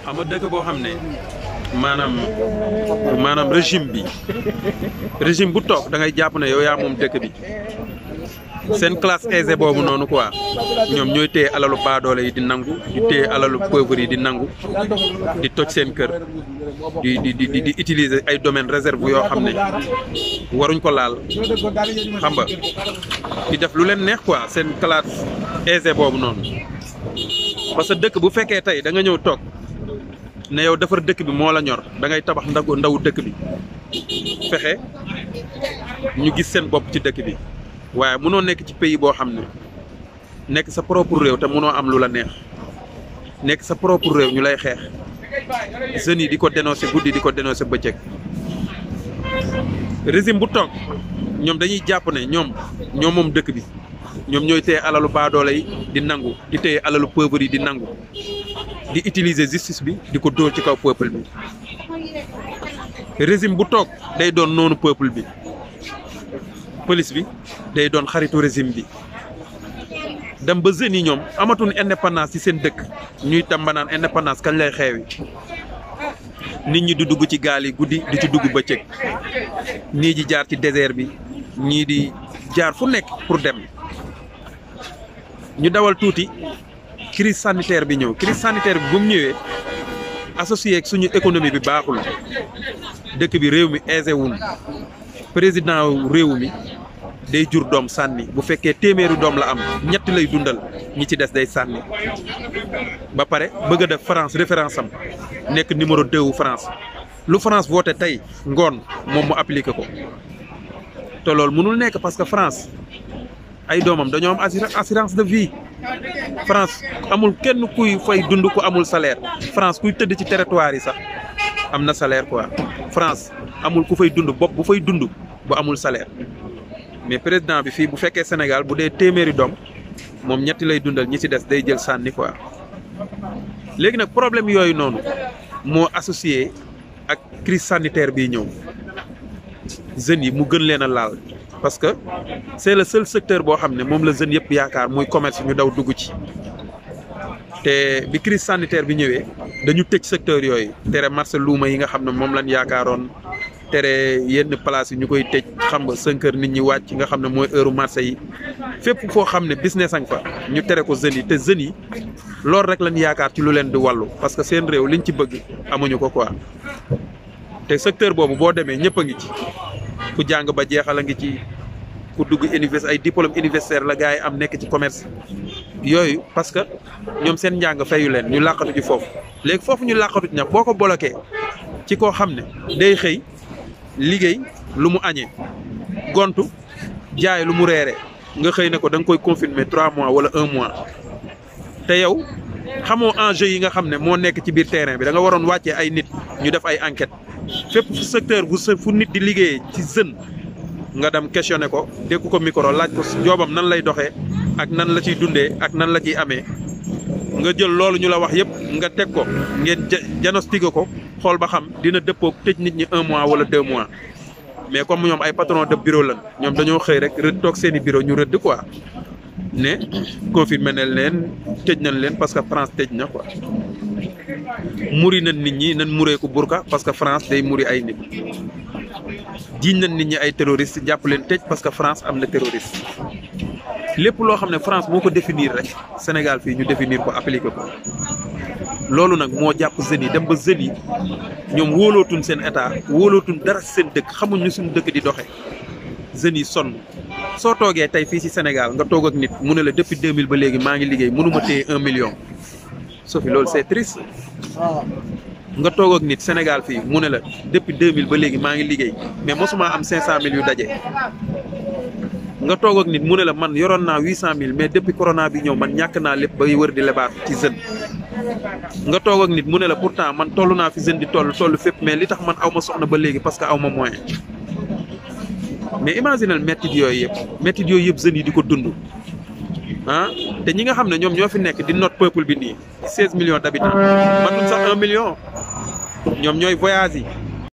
xam nga dëkk boo xam ne maanaam régime bu toog da ngay jàpp ne yow yaa moom dëkk bi seen classe aisée boobu noonu quoi ñoom ñooy téye alalu baadoole yi di nangu di téye alalu pauvre yi di nangu di toj seen kër di utiliser ay domaines réserve yoo xam ne waruñ ko laal xam nga di def lu leen neex quoi seen classe aisée boobu noonu parce que dëkk bu fekkee tey da nga ñëw toog ne yow defar dëkk bi moo la ñor da ngay tabax ndawu dëkk bi fexe ñu gis seen bopp ci dëkk bi waaye mënoo nekk ci pays boo xam ne nekk sa propre réew te mënoo am lu la neex nekk sa propre réew ñu lay xeex jeunes yi di ko dénoncer guddi di ko dénoncer bëccëg régime bu toog ñoom dañuy jàpp ne ñoom moom dëkk bi ñoom ñooy téye alalu baadoole yi di nangu di téye alalu pauvre yi di nangu di utiliser justice bi di ko dóor ci kaw peuple bi régime bu toog day doon noonu peuple bi police bi day doon xaritu régime bi dem ba jeunes yi ñoom amatuñ indépendance ci seen dëkk ñuy tamba naan indépendance kañ lay xeewi nit ñi du dugg ci gaal yi guddi di ci dugg bëccëg ñii di jaar ci désert bi ñii di jaar fu nekk pour dem ñu dawal tuuti crise sanitaire bi ñëw crise sanitaire bi bu mu ñëwee associé ak suñu économie bi baaxul dëkk bi réew mi aisé wul président réew mi day jur doom sànni bu fekkee téeméeri doom la am ñett lay dundal ñi ci des day sànni ba pare bëgg a def France référence am nekk numéro 2 wu France lu France voté tey ngoon moom mu appliqué ko te loolu mënul nekk parce que France ay doomam dañoo am assurance de vie France amul kenn kuy fay dund ku amul salaire France kuy tëdd ci territoire yi sax am na salaire quoi France amul ku fay dund bopp bu fay dund bu amul salaire mais président bi fii bu fekkee Sénégal bu dee téeméeri doom moom ñetti lay dundal ñi ci des day jël sànni quoi léegi nag problème yooyu noonu moo associé ak crise sanitaire bii ñëw jeunes yi mu gën leen a laal parce que c'est le seul secteur boo xam ne moom la jeunes yëpp yaakaar muy commerce ñu daw dugg ci te bi crise sanitaire bi ñëwee dañu tëj secteur yooyu tere marché luuma yi nga xam ne moom lañ yaakaaroon tere yenn place yi ñu koy tëj xam nga 5 heures nit ñi wàcc nga xam ne mooy heure marché yi fépp foo xam ne business ang fa ñu tere ko jeunes yi te jeunes yi loolu rek lañ yaakaar ci lu leen di wàllu parce que seen réew liñ ci bëgg amuñu ko quoi te secteur boobu boo demee ñëpp a ngi ci ku jàng ba jeexal a ngi ci ku dugg université ay diplôme universitaire la gars yi am nekk ci commerce yooyu parce que ñoom seen njàng fayu leen ñu làqatu ci foofu léegi foofu ñu làqatu ci nag boo ko bloqué ci koo xam ne day xëy liggéey lu mu añee gontu jaay lu mu reere nga xëy ne ko da nga koy confirmer 3 mois wala 1 mois te yow xamoo enjeu yi nga xam ne moo nekk ci biir terrain bi da nga waroon wàccee ay nit ñu def ay enquête fépp secteur fu nit di liggéeyee ci jeune nga dem questionné ko dégg ko micro laaj ko joobam nan lay doxee ak nan la ciy dundee ak nan la ciy amee nga jël loolu ñu la wax yëpp nga teg ko ngeen diagnostiqué ko xool ba xam dina dëppoog tëj nit ñi 1 mois wala 2 mois mais comme ñoom ay patron de bureau lan ñoom dañoo xëy rek rëdd toog seen i bureau ñu rëdd quoi ne confirmé nañ leen tëj nañ leen parce que France tëj na quoi muri nañ nit ñi nañ muree ko burka parce que France day muri ay nit jiiñ nañ nit ñi ay terroriste jàpp leen tëj parce que France am na terroriste lépp loo xam ne France moo ko définir rek Sénégal fii ñu définir ko appliqué ko loolu nag moo jàpp jeunes yi dem ba jeunes yi ñoom wóolootuñ seen état wóolootuñ dara seen dëkk xamuñ ñu suñu dëkk di doxee jeunes yi sonn soo toogee tey fii ci Sénégal nga toog ak nit mu ne la depuis 2000 ba léegi maa ngi liggéey mënuma téye 1 million Sophie loolu c'est triste nga toog ak nit Sénégal fii mu ne la depuis 2000 ba léegi maa ngi liggéey mais mosuma am 500000 yu daje nga toog ak nit mu ne la man yoroon naa 800000 mais depuis corona bi ñëw man ñàkk naa lépp bay wër di lebaat ci jeune nga toog ak nit mu ne la pourtant man toll naa fi jeune di toll fépp mais li tax man aw ma soxna ba léegi parce que aw ma moyen mais imaginal méttit yooyu yëpp jeunes yi di ko dund ah te ñi nga xam ne ñoom ñoo fi nekk di note peuple bi nii 16 millions d'habitants matul sax 1 million ñoom ñooy voyage yi